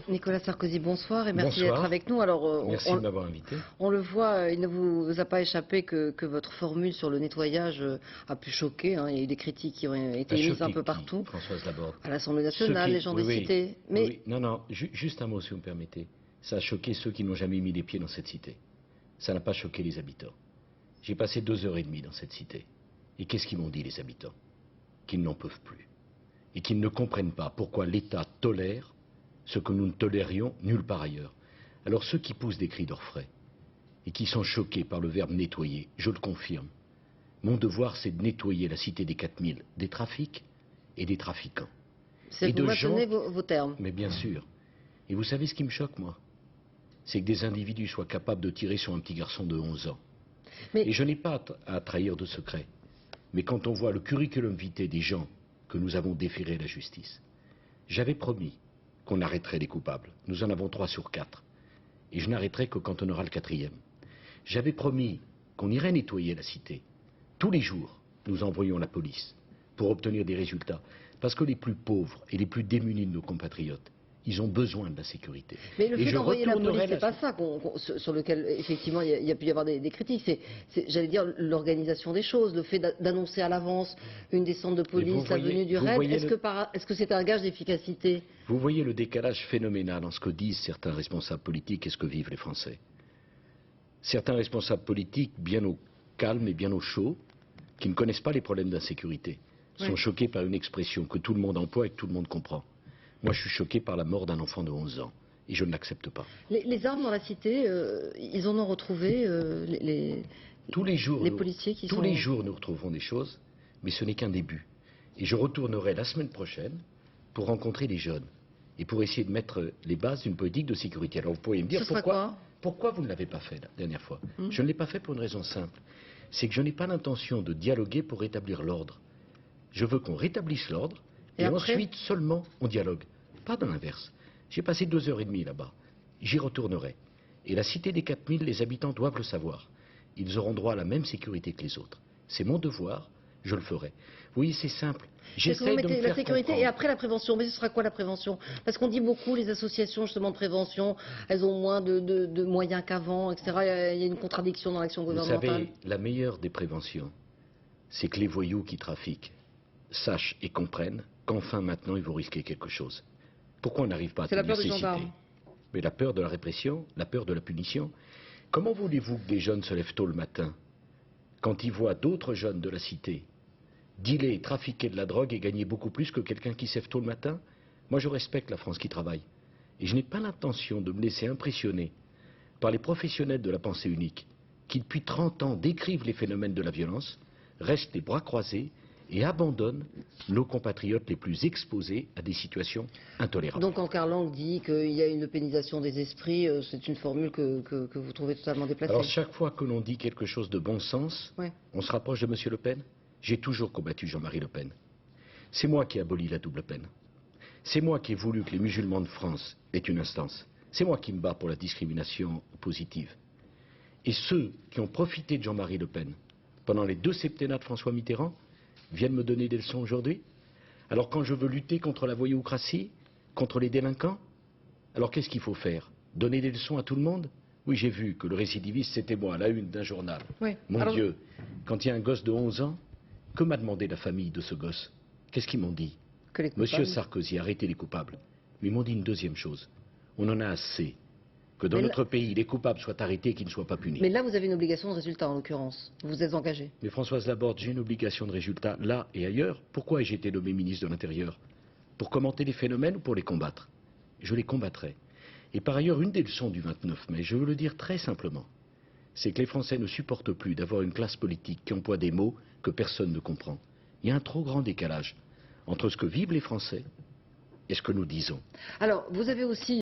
Nicolas Sarkozy, bonsoir et merci Bonsoir. d'être avec nous. Alors, Merci de m'avoir invité. on le voit, il ne vous a pas échappé que votre formule sur le nettoyage a pu choquer. Il y a eu des critiques qui ont été émises un peu partout. Françoise Laborde. À l'Assemblée nationale, les gens des cités. Mais... Oui. Non, juste un mot si vous me permettez. Ça a choqué ceux qui n'ont jamais mis les pieds dans cette cité. Ça n'a pas choqué les habitants. J'ai passé 2h30 dans cette cité. Et qu'est-ce qu'ils m'ont dit les habitants? Qu'ils n'en peuvent plus. Et qu'ils ne comprennent pas pourquoi l'État tolère ce que nous ne tolérions nulle part ailleurs. Alors ceux qui poussent des cris d'orfraie et qui sont choqués par le verbe nettoyer, je le confirme, mon devoir c'est de nettoyer la cité des 4000 des trafics et des trafiquants. C'est vous maintenez vos termes. Mais bien sûr. Et vous savez ce qui me choque, moi? C'est que des individus soient capables de tirer sur un petit garçon de 11 ans. Et je n'ai pas à trahir de secret. Mais quand on voit le curriculum vitae des gens que nous avons déférés à la justice, j'avais promis qu'on arrêterait les coupables. Nous en avons 3 sur 4. Et je n'arrêterai que quand on aura le 4e. J'avais promis qu'on irait nettoyer la cité. Tous les jours, nous envoyons la police pour obtenir des résultats. Parce que les plus pauvres et les plus démunis de nos compatriotes, ils ont besoin de la sécurité. Mais le fait d'envoyer la police, c'est pas ça sur lequel, effectivement, il y a pu y avoir des critiques. C'est, j'allais dire, l'organisation des choses, le fait d'annoncer à l'avance une descente de police, la venue du raid. Est-ce que c'est un gage d'efficacité? Vous voyez le décalage phénoménal entre ce que disent certains responsables politiques et ce que vivent les Français. Certains responsables politiques, bien au calme et bien au chaud, qui ne connaissent pas les problèmes d'insécurité, sont choqués par une expression que tout le monde emploie et que tout le monde comprend. Moi, je suis choqué par la mort d'un enfant de 11 ans. Et je ne l'accepte pas. Les armes dans la cité, ils en ont retrouvé, tous les jours, les policiers qui sont... Tous les jours, nous retrouvons des choses, mais ce n'est qu'un début. Et je retournerai la semaine prochaine pour rencontrer les jeunes et pour essayer de mettre les bases d'une politique de sécurité. Alors, vous pourriez me dire pourquoi vous ne l'avez pas fait la dernière fois? Je ne l'ai pas fait pour une raison simple. C'est que je n'ai pas l'intention de dialoguer pour rétablir l'ordre. Je veux qu'on rétablisse l'ordre et ensuite seulement on dialogue. Pas dans l'inverse. J'ai passé 2h30 là-bas. J'y retournerai. Et la cité des 4000, les habitants doivent le savoir. Ils auront droit à la même sécurité que les autres. C'est mon devoir, je le ferai. Vous voyez, c'est simple. J'essaie de me faire la sécurité comprendre. Et après la prévention. Mais ce sera quoi la prévention? Parce qu'on dit beaucoup, les associations justement de prévention, elles ont moins de moyens qu'avant, etc. Il y a une contradiction dans l'action gouvernementale. Vous savez, la meilleure des préventions, c'est que les voyous qui trafiquent sachent et comprennent qu'enfin maintenant ils vont risquer quelque chose. Pourquoi on n'arrive pas à tenir ces cités? Mais la peur de la répression, la peur de la punition. Comment voulez-vous que des jeunes se lèvent tôt le matin quand ils voient d'autres jeunes de la cité dealer, trafiquer de la drogue et gagner beaucoup plus que quelqu'un qui se lève tôt le matin? Moi je respecte la France qui travaille. Et je n'ai pas l'intention de me laisser impressionner par les professionnels de la pensée unique qui depuis 30 ans décrivent les phénomènes de la violence, restent les bras croisés et abandonne nos compatriotes les plus exposés à des situations intolérables. Donc quand Karl Lang dit qu'il y a une eupénisation des esprits, c'est une formule que vous trouvez totalement déplacée? Alors chaque fois que l'on dit quelque chose de bon sens, on se rapproche de M. Le Pen. J'ai toujours combattu Jean-Marie Le Pen. C'est moi qui ai aboli la double peine. C'est moi qui ai voulu que les musulmans de France aient une instance. C'est moi qui me bats pour la discrimination positive. Et ceux qui ont profité de Jean-Marie Le Pen pendant les 2 septennats de François Mitterrand viennent me donner des leçons aujourd'hui? Alors quand je veux lutter contre la voyoucratie, contre les délinquants, alors qu'est-ce qu'il faut faire? Donner des leçons à tout le monde? Oui, j'ai vu que le récidiviste, c'était moi, à la une d'un journal. Mon Dieu, quand il y a un gosse de 11 ans, que m'a demandé la famille de ce gosse? Qu'est-ce qu'ils m'ont dit? Monsieur Sarkozy, arrêtez les coupables. Mais ils m'ont dit une deuxième chose. On en a assez que dans notre pays, les coupables soient arrêtés et qu'ils ne soient pas punis. Mais là, vous avez une obligation de résultat, en l'occurrence. Vous êtes engagé. Mais Françoise Laborde, j'ai une obligation de résultat là et ailleurs. Pourquoi ai-je été nommé ministre de l'Intérieur? Pour commenter les phénomènes ou pour les combattre? Je les combattrai. Et par ailleurs, une des leçons du 29 mai, je veux le dire très simplement, c'est que les Français ne supportent plus d'avoir une classe politique qui emploie des mots que personne ne comprend. Il y a un trop grand décalage entre ce que vivent les Français et ce que nous disons. Alors, vous avez aussi...